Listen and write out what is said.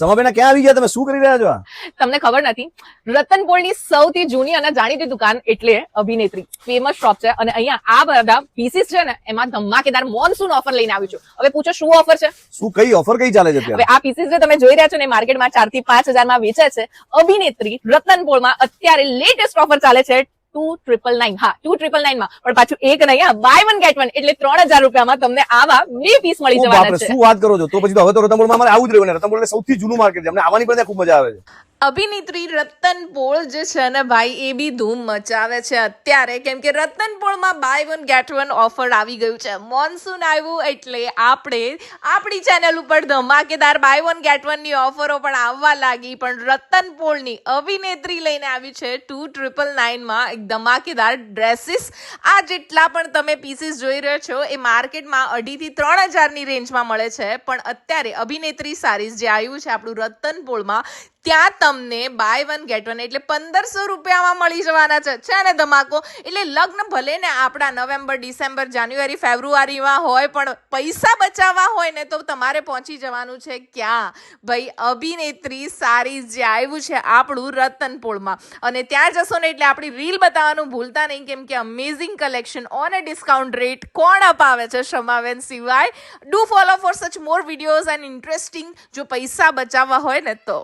સમાબેન ક્યાં આવી ગયા? તમે શું કરી રહ્યા છો? તમને ખબર નથી, રતનપોળની સૌથી જૂની અને જાણીતી દુકાન એટલે અભિનેત્રી ફેમસ શોપ છે. અને અહીંયા આ બધા પીસીસ છે ને, એમાં ધમાકેદાર મોનસૂન ઓફર લઈને આવી છું. હવે પૂછો શું ઓફર છે? શું કઈ ઓફર કઈ ચાલે છે અત્યારે? હવે આ પીસીસ જે તમે જોઈ રહ્યા છો ને, માર્કેટમાં 4 થી 5 હજારમાં વેચાય છે. અભિનેત્રી રતનપોળમાં અત્યારે લેટેસ્ટ ઓફર ચાલે છે 2999. હા, 2999 માં પણ પાછું એક નહીં, બાય 1 ગેટ 1 એટલે 3000 રૂપિયામાં તમને આવા 2 પીસ મળી ઓ જવાના બાપરે, છે. શું વાત કરો છો? તો પછી તો હવે તો રતનપોળમાં અમારે આવું જ રહ્યું ને. રતનપોળ એટલે સૌથી જૂનું માર્કેટ છે, અમને આવવાની પણ ત્યાં ખૂબ મજા આવે છે. અભિનેત્રી રતનપોળ જે છે ને ભાઈ, એ બી ધૂમ મચાવે છે અત્યારે, કેમ કે રતનપોળમાં બાય 1 ગેટ 1 ઓફર આવી ગયું છે. મોન્સૂન આવ્યું એટલે આપણે આપણી ચેનલ ઉપર ધમાકેદાર બાય 1 ગેટ 1 ની ઓફરો પણ આવવા લાગી. પણ રતનપોળની અભિનેત્રી લઈને આવી છે 2999 માં એક ધમાકેદાર ડ્રેસીસ. આ જેટલા પણ તમે પીસીસ જોઈ રહ્યો છો એ માર્કેટમાં 2,500 થી 3,000 ની રેન્જમાં મળે છે. પણ અત્યારે અભિનેત્રી સારીઝ જે આવ્યું છે આપણું રતનપોળમાં, ત્યાં તમને બાય 1 ગેટ 1 એટલે 1500 રૂપિયામાં મળી જવાના છે ને ધમાકો. એટલે લગ્ન ભલે ને આપણા નવેમ્બર, ડિસેમ્બર, જાન્યુઆરી, ફેબ્રુઆરીમાં હોય, પણ પૈસા બચાવવા હોય ને તો તમારે પહોંચી જવાનું છે ક્યાં ભાઈ? અભિનેત્રી સારીઝ જે આવ્યું છે આપણું રતનપોળમાં. અને ત્યાં જશો ને એટલે આપણી રીલ બતાવવાનું ભૂલતા નહીં, કેમ કે amazing collection on a discount rate કોણ અપાવે છે શમાબેન સિવાય. ડુ ફોલો ફોર સચ મોર વિડીયોઝ એન્ડ ઇન્ટરેસ્ટિંગ, જો પૈસા બચાવવા હોય ને તો.